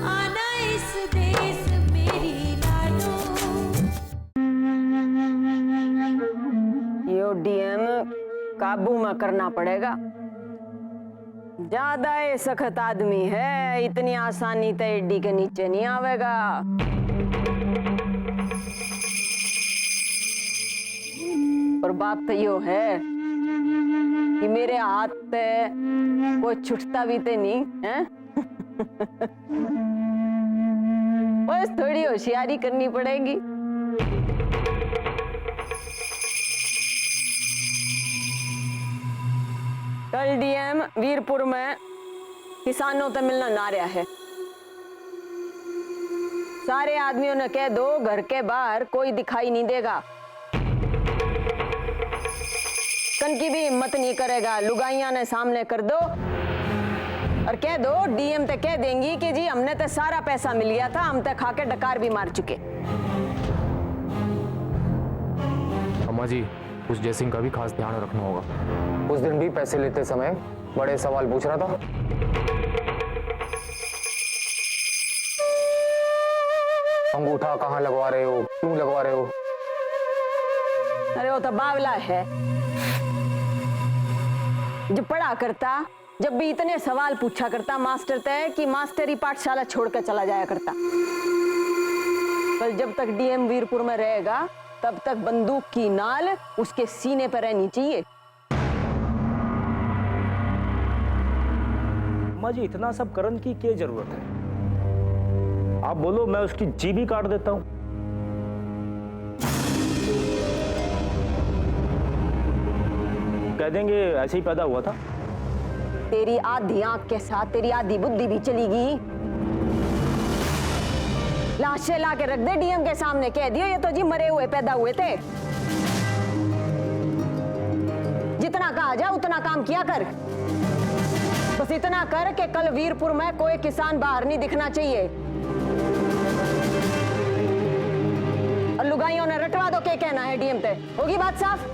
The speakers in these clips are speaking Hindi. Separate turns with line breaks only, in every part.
आना इस देश मेरी लाडो।
यो डीएम काबू में करना पड़ेगा। ज्यादा ही सख्त आदमी है, इतनी आसानी से एडी के नीचे नहीं आवेगा। और बात तो यो है कि मेरे हाथ से कोई छुटता भी तो नहीं है। बस थोड़ी होशियारी करनी पड़ेगी। कल डीएम वीरपुर में किसानों से मिलना ना रहा है। सारे आदमियों ने कह दो घर के बाहर कोई दिखाई नहीं देगा। कन की भी हिम्मत नहीं करेगा, लुगाइयां ने सामने कर दो और कह दो डीएम ते कह देंगी कि जी हमने तो सारा पैसा मिल गया था, हम तो खा के डकार भी मार चुके।
अम्मा जी, उस जयसिंह का भी खास ध्यान रखना होगा।
उस दिन भी पैसे लेते समय बड़े सवाल पूछ रहा था। अंगूठा कहाँ लगवा रहे हो, क्यों लगवा रहे हो?
अरे वो तो बावला है। जब पढ़ा करता, जब भी इतने सवाल पूछा करता मास्टर तय कि मास्टरी पाठशाला छोड़कर चला जाया करता। कल जब तक डीएम वीरपुर में रहेगा तब तक बंदूक की नाल उसके सीने पर रहनी चाहिए।
अम्मा जी, इतना सब करने की क्या जरूरत है? आप बोलो, मैं उसकी जीभ ही काट देता हूं। कह देंगे ऐसे ही पैदा हुआ था।
तेरी आधी आंख के साथ तेरी आधी बुद्धि भी चलेगी। लाशें ला के रख दे डीएम के सामने, कह दियो ये तो जी मरे हुए पैदा हुए थे। जितना कहा जाए उतना काम किया कर। बस इतना कर कि कल वीरपुर में कोई किसान बाहर नहीं दिखना चाहिए। और लुगाइयों ने रटवा दो क्या कहना है डीएम पे। होगी बात साफ?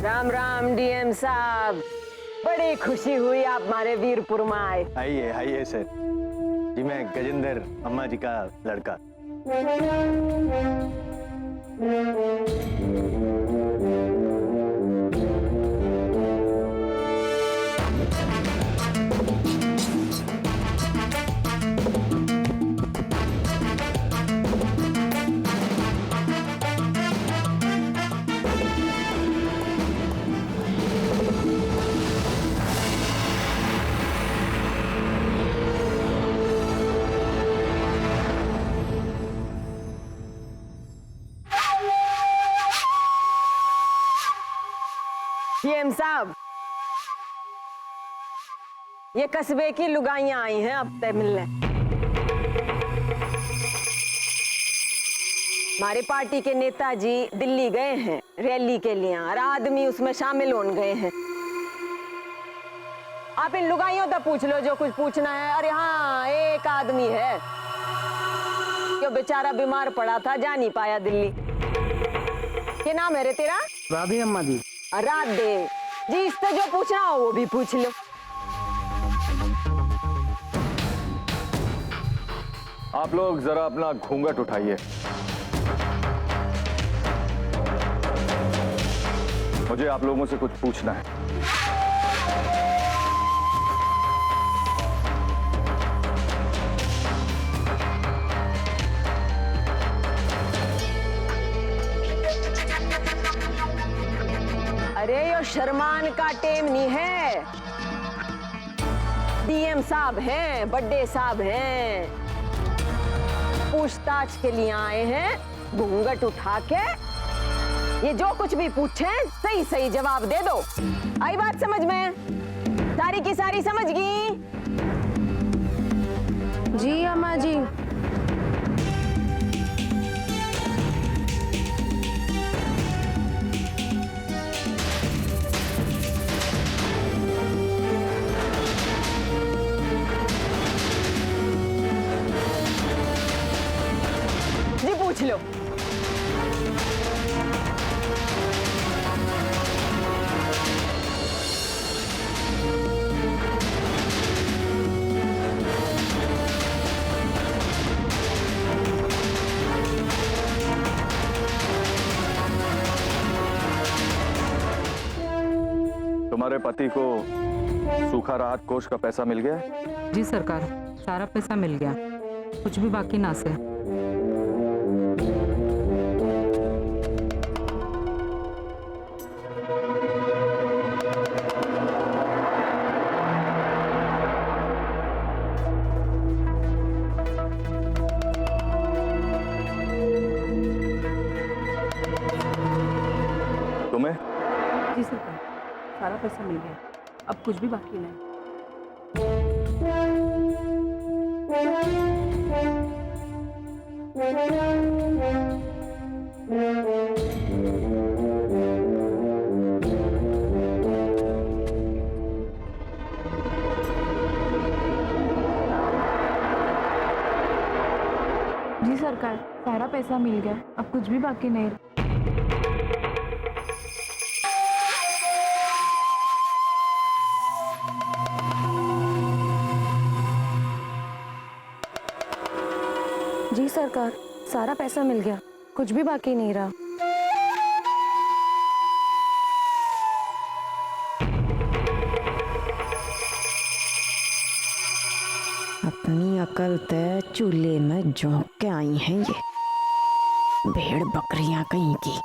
राम राम डीएम साहब, बड़ी खुशी हुई आप हमारे वीरपुर में आए।
आइए आइए सर जी, मैं गजेंद्र अम्मा जी का लड़का।
डीएम साहब, ये कस्बे की लुगाइयां आई हैं अब तक मिलने। हमारी पार्टी के नेताजी दिल्ली गए हैं रैली के लिए और आदमी उसमें शामिल हो गए हैं। आप इन लुगाइयों तक पूछ लो जो कुछ पूछना है। अरे हाँ, एक आदमी है जो बेचारा बीमार पड़ा था, जा नहीं पाया दिल्ली। क्या नाम है रे तेरा?
राधे अम्मा जी।
राधे जी, इससे जो पूछना हो वो भी पूछ लो।
आप लोग जरा अपना घूंघट उठाइए। मुझे आप लोगों से कुछ पूछना है। अरे यो शर्मान का टेम नहीं है।
डीएम साहब हैं, बड़े साहब हैं। पूछताछ के लिए आए हैं, घूंघट उठा के ये जो कुछ भी पूछे सही सही जवाब दे दो। आई बात समझ में? सारी की सारी समझ गई?
जी अम्मा जी।
जी पूछ लो।
तुम्हारे पति को सूखा राहत कोष का पैसा मिल गया?
जी सरकार, सारा पैसा मिल गया, कुछ भी बाकी ना से।
तुम्हें?
जी सरकार, सारा पैसा मिल गया, अब कुछ भी बाकी नहीं।
जी सरकार, सारा पैसा मिल गया, अब कुछ भी बाकी नहीं। जी सरकार, सारा पैसा मिल गया, कुछ भी बाकी नहीं रहा।
अपनी अकल ते चूल्हे में झोंक के आई हैं ये भेड़ बकरियां कहीं की।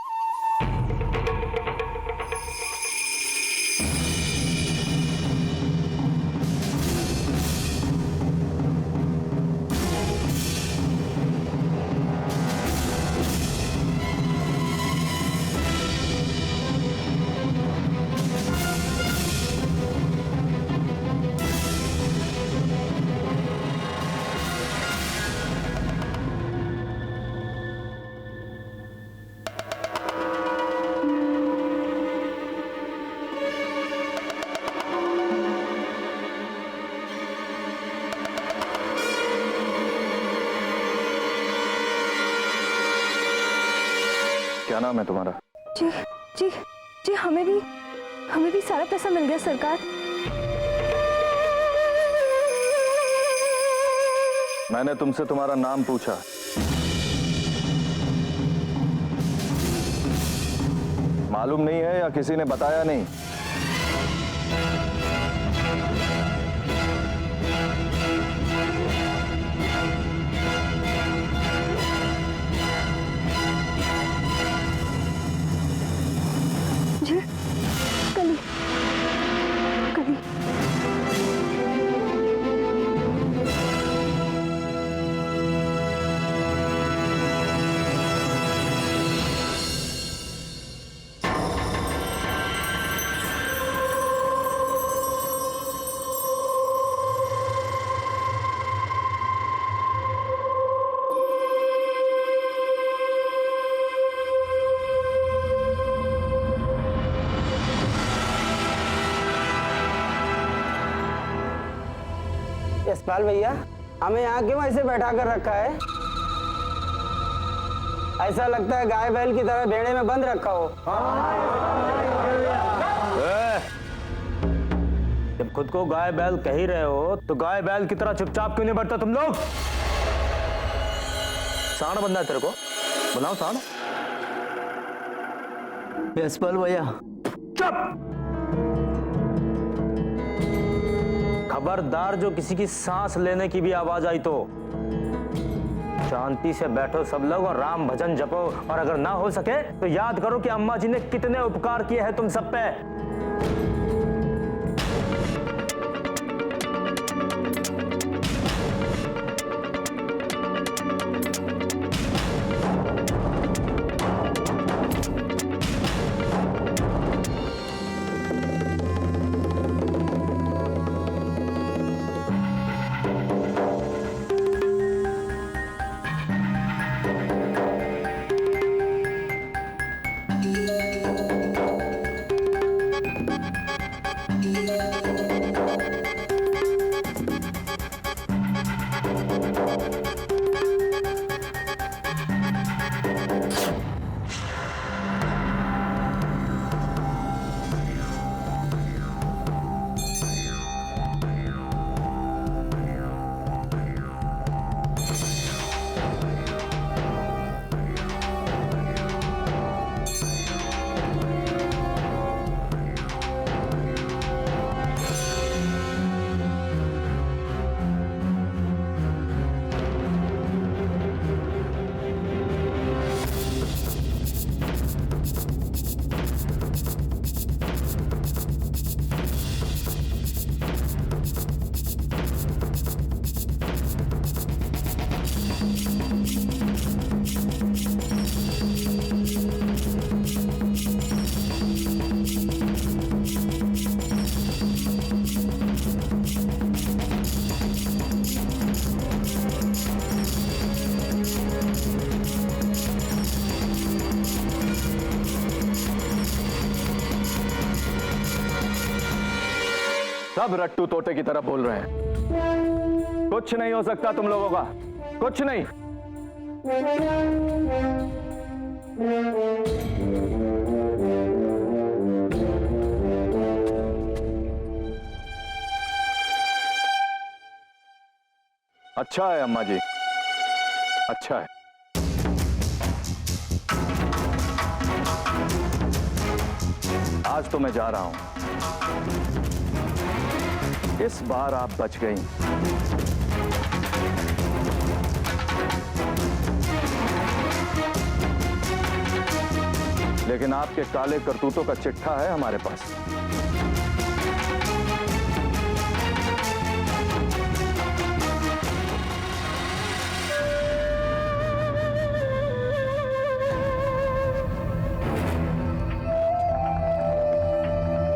क्या नाम है तुम्हारा?
जी जी जी, हमें भी सारा पैसा मिल गया सरकार।
मैंने तुमसे तुम्हारा नाम पूछा। मालूम नहीं है या किसी ने बताया नहीं?
जी कली कली।
यशपाल भैया, हमें यहाँ क्यों ऐसे बैठा कर रखा है? ऐसा लगता है गाय बैल की तरह भेड़े में बंद रखा हो।
जब खुद को गाय बैल कह ही रहे हो तो गाय बैल की तरह चुपचाप क्यों नहीं बैठता तुम लोग? सांड बनना है तेरे को? बनाओ सांड।
यशपाल भैया,
चुप! खबरदार, जो किसी की सांस लेने की भी आवाज आई तो शांति से बैठो सब लोग और राम भजन जपो। और अगर ना हो सके तो याद करो कि अम्मा जी ने कितने उपकार किए हैं तुम सब पे।
सब रट्टू तोते की तरह बोल रहे हैं। कुछ नहीं हो सकता तुम लोगों का, कुछ नहीं। अच्छा है अम्मा जी, अच्छा है। आज तो मैं जा रहा हूं। इस बार आप बच गई। लेकिन आपके काले करतूतों का चिट्ठा है हमारे पास।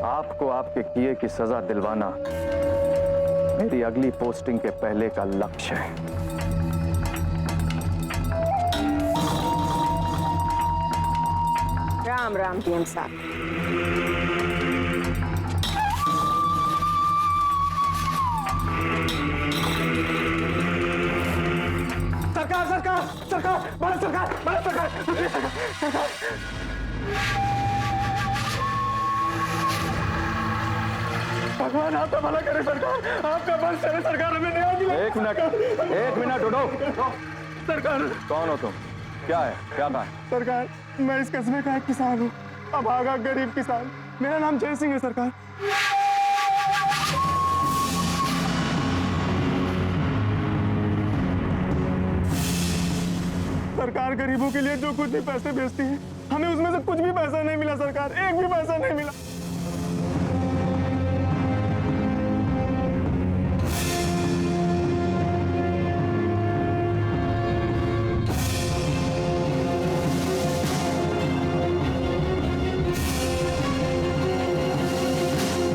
आपको आपके किए की सजा दिलवाना मेरी अगली पोस्टिंग के पहले का लक्ष्य है।
राम राम डीएम साहब।
सरकार सरकार सरकार, भारत सरकार, भारत सरकार। भगवान आपका भला करे सरकार, आपका बस चले सरकार, हमें न्याय दिलाए।
एक मिनट उठो।
सरकार
कौन हो तुम? क्या है, क्या कहा है?
सरकार, मैं इस कस्बे का एक किसान हूँ, अभागा गरीब किसान। मेरा नाम जय सिंह है सरकार। सरकार गरीबों के लिए जो कुछ भी पैसे भेजती है, हमें उसमें से कुछ भी पैसा नहीं मिला सरकार, एक भी पैसा नहीं मिला।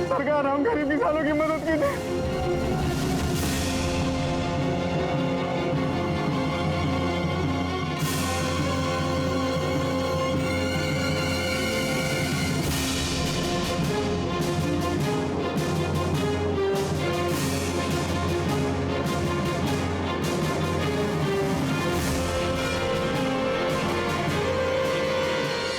सरकार, हम गरीब किसानों की मदद कीजिए।